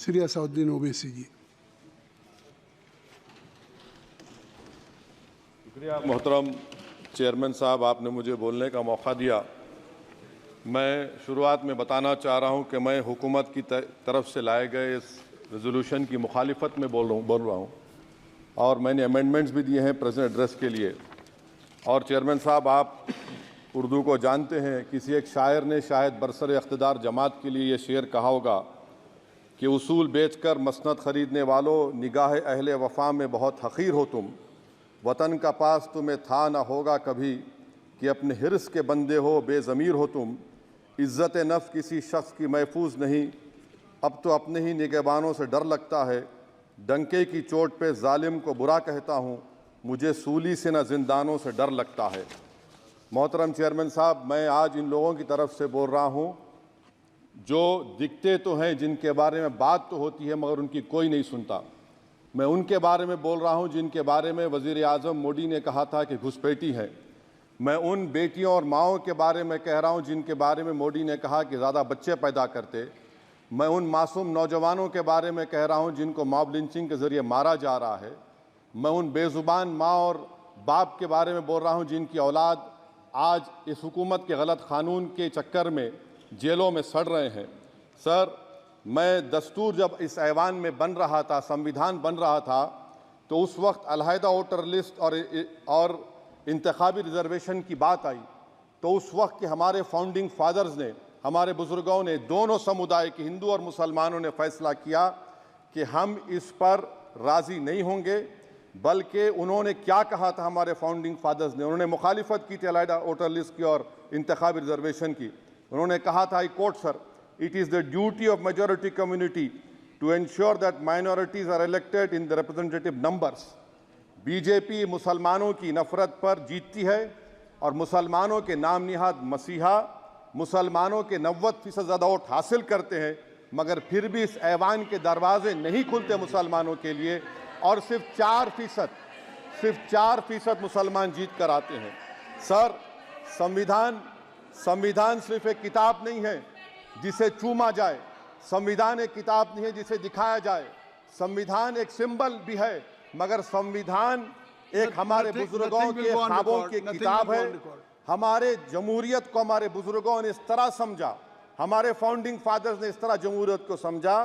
श्री असाउद्दीन ओवैसी जी। शुक्रिया मोहतरम चेयरमैन साहब, आपने मुझे बोलने का मौका दिया। मैं शुरुआत में बताना चाह रहा हूं कि मैं हुकूमत की तरफ से लाए गए इस रेजोल्यूशन की मुखालिफत में बोल रहा हूं और मैंने अमेंडमेंट्स भी दिए हैं प्रेजेंट एड्रेस के लिए। और चेयरमैन साहब, आप उर्दू को जानते हैं। किसी एक शायर ने शायद बरसर इक़्तिदार जमात के लिए ये शेर कहा होगा कि उसूल बेचकर मसनद ख़रीदने वालों, निगाह अहले वफ़ा में बहुत हक़ीर हो तुम। वतन का पास तुम्हें था न होगा कभी कि अपने हिर्स के बंदे हो, बेज़मीर हो तुम। इज़्ज़त नफ्स किसी शख्स की महफूज नहीं, अब तो अपने ही निगहबानों से डर लगता है। डंके की चोट पे जालिम को बुरा कहता हूँ, मुझे सूली से न जिंदानों से डर लगता है। मोहतरम चेयरमैन साहब, मैं आज इन लोगों की तरफ से बोल रहा हूँ जो दिखते तो हैं, जिनके बारे में बात तो होती है मगर उनकी कोई नहीं सुनता। मैं उनके बारे में बोल रहा हूँ जिनके बारे में वज़ीर आज़म मोदी ने कहा था कि घुसपैठी है। मैं उन बेटियों और माओं के बारे में कह रहा हूँ जिनके बारे में मोदी ने कहा कि ज़्यादा बच्चे पैदा करते। मैं उन मासूम नौजवानों के बारे में कह रहा हूँ जिनको मॉब लिंचिंग के ज़रिए मारा जा रहा है। मैं उन बेज़ुबान माँ और बाप के बारे में बोल रहा हूँ जिनकी औलाद आज इस हुकूमत के गलत कानून के चक्कर में जेलों में सड़ रहे हैं। सर, मैं दस्तूर जब इस ऐवान में बन रहा था, संविधान बन रहा था, तो उस वक्त अलहदा वोटर लिस्ट और इंतखाबी रिजर्वेशन की बात आई तो उस वक्त के हमारे फाउंडिंग फादर्स ने, हमारे बुजुर्गों ने, दोनों समुदाय के हिंदू और मुसलमानों ने फैसला किया कि हम इस पर राज़ी नहीं होंगे। बल्कि उन्होंने क्या कहा था हमारे फाउंडिंग फादर्स ने, उन्होंने मुखालिफत की थी अलहदा वोटर लिस्ट की और इंतखाबी रिजर्वेशन की। उन्होंने कहा था, I quote sir, it is the duty of majority community to ensure that minorities are elected in the representative numbers. BJP मुसलमानों की नफरत पर जीतती है और मुसलमानों के नाम निहाद मसीहा मुसलमानों के 90% ज़्यादा वोट हासिल करते हैं, मगर फिर भी इस ऐवान के दरवाजे नहीं खुलते मुसलमानों के लिए और सिर्फ 4% मुसलमान जीत कर आते हैं। सर, संविधान सिर्फ एक किताब नहीं है जिसे चूमा जाए, संविधान एक किताब नहीं है जिसे दिखाया जाए, संविधान एक सिंबल भी है, मगर संविधान एक हमारे बुजुर्गों के ख्वाबों की किताब है। हमारे जमहूरियत को हमारे बुजुर्गों ने इस तरह समझा, हमारे फाउंडिंग फादर्स ने इस तरह जमहूरियत को समझा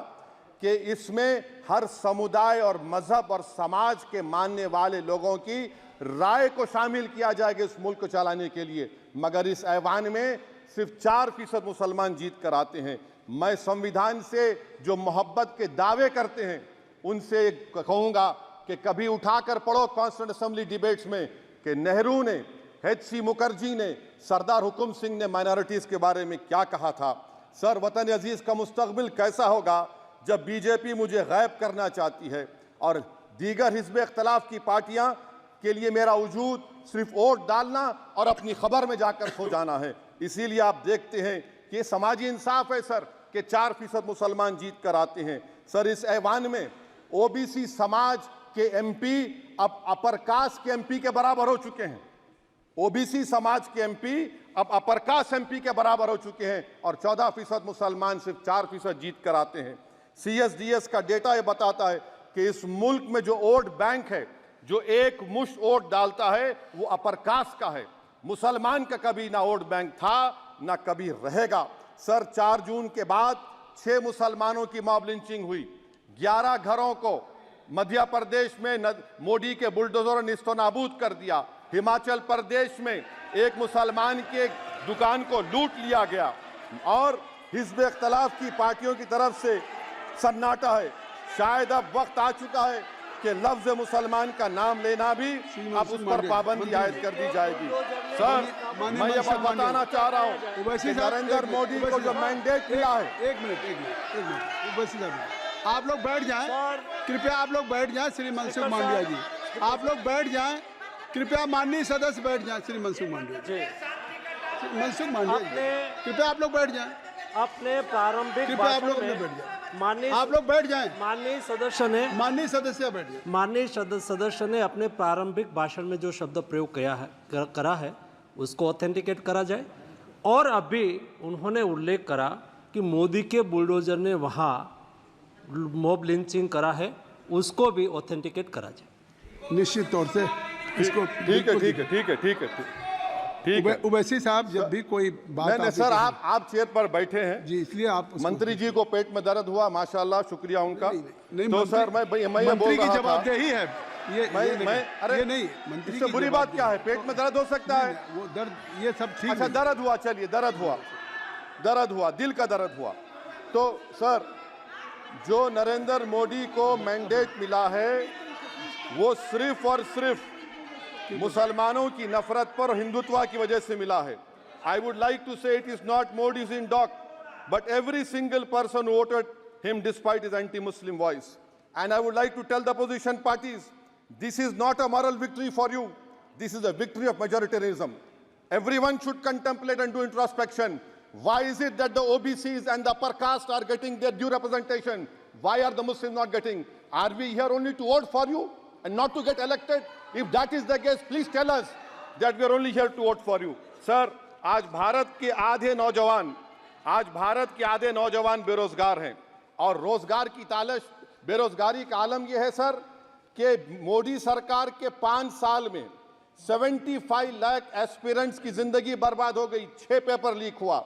कि इसमें हर समुदाय और मजहब और समाज के मानने वाले लोगों की राय को शामिल किया जाएगा इस मुल्क को चलाने के लिए। मगर इस ऐवान में सिर्फ 4% मुसलमान जीत कर आते हैं। मैं संविधान से जो मोहब्बत के दावे करते हैं उनसे कहूँगा कि कभी उठाकर पढ़ो कॉन्स्टिट्यूएंट असेंबली डिबेट्स में कि नेहरू ने, H.C. मुखर्जी ने, सरदार हुकुम सिंह ने माइनॉरिटीज़ के बारे में क्या कहा था। सर, वतन अजीज़ का मुस्तकबिल कैसा होगा जब बीजेपी मुझे गायब करना चाहती है और दीगर हिज़्ब इख्तिलाफ की पार्टियां के लिए मेरा वजूद सिर्फ वोट डालना और अपनी खबर में जाकर सो जाना है। इसीलिए आप देखते हैं कि समाजी इंसाफ है सर कि 4% मुसलमान जीत कर आते हैं। सर, इस ऐवान में ओबीसी समाज के एमपी अब अपर कास्ट के एमपी के बराबर हो चुके हैं। ओबीसी समाज के एमपी अब अपर कास्ट एमपी के बराबर हो चुके हैं और 14% मुसलमान सिर्फ 4% जीत कर आते हैं। CSDS का डेटा ये बताता है कि इस मुल्क में जो वोट बैंक है, जो एक मुश्त वोट डालता है, वो अपर कास्ट का है। मुसलमान का कभी ना वोट बैंक था ना कभी रहेगा। सर, 4 जून के बाद 6 मुसलमानों की मॉब लिंचिंग हुई। 11 घरों को मध्य प्रदेश में मोदी के बुलडोजर ने निस्तो नाबूद कर दिया। हिमाचल प्रदेश में एक मुसलमान की एक दुकान को लूट लिया गया और हिज़्ब इख्तिलाफ की पार्टियों की तरफ से सन्नाटा है। शायद अब वक्त आ चुका है कि लफ्ज़ मुसलमान का नाम लेना भी अब उस पर पाबंदी आयद कर दी जाएगी। सर, मैं ये बात बताना चाह रहा हूँ कि नरेंद्र मोदी को जो मैंडेट मिला है। एक मिनट, आप लोग बैठ जाएं, कृपया आप लोग बैठ जाएं। श्री मनसुख मांडविया जी, आप लोग बैठ जाएं, कृपया माननीय सदस्य बैठ जाएं। श्री मनसुख मांडविया जी, मनसुख मांडविया जी, कृपया आप लोग बैठ जाएं। अपने प्रारंभिक कृपया आप लोग बैठ जाएं। आप लोग बैठ जाएं। माननीय सदस्य ने अपने प्रारंभिक भाषण में जो शब्द प्रयोग करा है उसको ऑथेंटिकेट करा जाए। और अभी उन्होंने उल्लेख करा कि मोदी के बुलडोजर ने वहाँ मॉब लिंचिंग करा है उसको भी ऑथेंटिकेट करा जाए। निश्चित तौर से इसको ठीक है ठीक है ठीक है ठीक है ठीक है। उवैसी साहब जब भी कोई बात नहीं सर, आप चेयर पर बैठे हैं जी, इसलिए आप मंत्री जी को पेट में दर्द हुआ, माशाल्लाह, शुक्रिया उनका। नहीं, तो सर मैं ये बोल मंत्री की रहा था, जवाबदेही है अरे ये नहीं मंत्री इससे की बुरी बात क्या है? पेट में दर्द हो सकता है। वो दर्द ये सब ठीक अच्छा है। दर्द हुआ, चलिए दर्द हुआ, दिल का दर्द हुआ। तो सर जो नरेंद्र मोदी को मैंडेट मिला है वो सिर्फ और सिर्फ मुसलमानों की नफरत पर हिंदुत्व की वजह से मिला है। I would like to say it is not Modi's in doc but every single person voted him despite his anti Muslim voice. And I would like to tell the opposition parties, this is not a moral victory for you, this is a victory of majoritarianism. Everyone should contemplate and do introspection. Why is it that the OBCs and the upper caste are getting their due representation? Why are the Muslims not getting? Are we here only to vote for you and not to get elected? If that is the case, please tell us that we are only here to vote for you. Sir, आज भारत के आधे नौजवान बेरोजगार हैं और रोजगार की तालाश, बेरोजगारी का आलम यह है सर कि मोदी सरकार के 5 साल में 75 लाख एस्पिरेंट्स की जिंदगी बर्बाद हो गई, 6 पेपर लीक हुआ।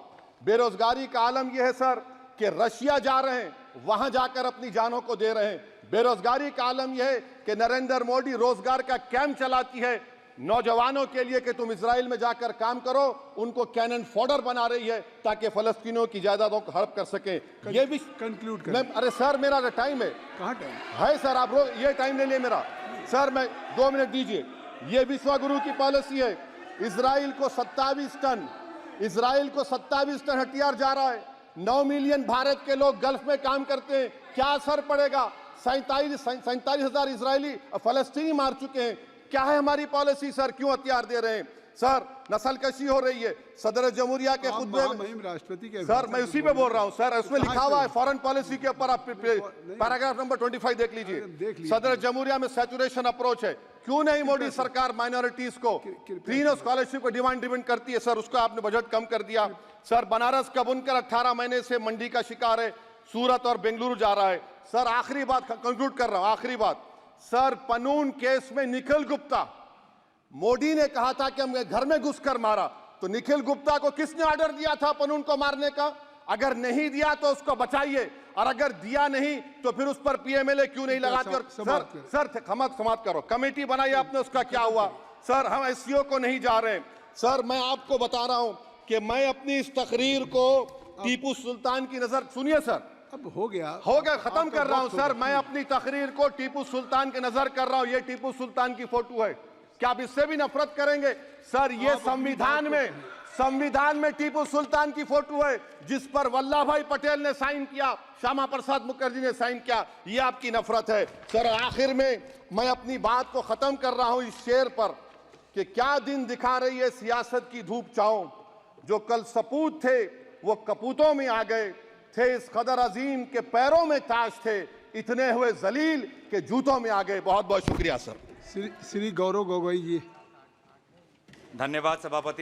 बेरोजगारी का आलम यह है सर कि रशिया जा रहे हैं, वहां जाकर अपनी जानों को दे रहे हैं। बेरोजगारी का आलम यह है कि नरेंद्र मोदी रोजगार का कैंप चलाती है नौजवानों के लिए कि तुम इजराइल में जाकर काम करो, उनको कैनन फॉडर बना रही है ताकि फलस्तीनियों की जायदादों को हड़प कर सके। ये भी कंक्लूड कर। अरे सर मेरा टाइम है, कहाँ टाइम है सर? आप ये टाइम ले लिए मेरा सर, मैं 2 मिनट दीजिए। ये विश्वगुरु की पॉलिसी है। इजराइल को 27 टन हथियार जा रहा है। 9 मिलियन भारत के लोग गल्फ में काम करते हैं, क्या असर पड़ेगा? 47,000 इजरायली फलस्तीनी मार चुके हैं। क्या है हमारी पॉलिसी सर? क्यों हथियार दे रहे हैं सर? नस्लकशी हो रही है। सदर जमहूरिया के खुतबे में राष्ट्रपति के सर, मैं उसी पे बोल रहा हूं सर, उसमें लिखा हुआ है फॉरेन पॉलिसी के ऊपर, आप पैराग्राफ नंबर 25 देख लीजिए। सदर जमहूरिया में सैचुरेशन अप्रोच है। क्यों नहीं मोदी सरकार माइनॉरिटीज को तीनों स्कॉलरशिप को डिमांड करती है सर, उसको आपने बजट कम कर दिया। सर बनारस का बुनकर 18 महीने से मंडी का शिकार है, सूरत और बेंगलुरु जा रहा है। सर आखिरी बात कंक्लूड कर रहा हूं, आखिरी बात सर, पनून केस में निखिल गुप्ता, मोदी ने कहा था कि हमने घर में घुसकर मारा, तो निखिल गुप्ता को किसने ऑर्डर दिया था पनून को मारने का? अगर नहीं दिया तो उसको बचाइए, और अगर दिया नहीं तो फिर उस पर पीएमएलए क्यों नहीं लगाते? सर समाप्त करो। कमेटी बनाई आपने, उसका क्या हुआ? सर हम एससीओ को नहीं जा रहे। सर मैं आपको बता रहा हूं कि मैं अपनी इस तकरीर को टीपू सुल्तान की नजर, सुनिए सर, अब हो गया खत्म कर रहा हूं सर। मैं अपनी तकरीर को टीपू सुल्तान के नजर कर रहा हूं। ये टीपू सुल्तान की फोटो है, क्या आप इससे भी नफरत करेंगे? सर ये संविधान में टीपू सुल्तान की फोटो है जिस पर वल्लभ भाई पटेल ने साइन किया, श्यामा प्रसाद मुखर्जी ने साइन किया। ये आपकी नफरत है सर। आखिर में मैं अपनी बात को खत्म कर रहा हूं इस शेर पर कि क्या दिन दिखा रही है सियासत की धूप छांव, जो कल सपूत थे वो कपूतों में आ गए, थे इस कदर अजीम के पैरों में ताज थे, इतने हुए जलील के जूतों में आ गए। बहुत बहुत शुक्रिया सर। श्री गौरव गोगोई जी। धन्यवाद सभापति।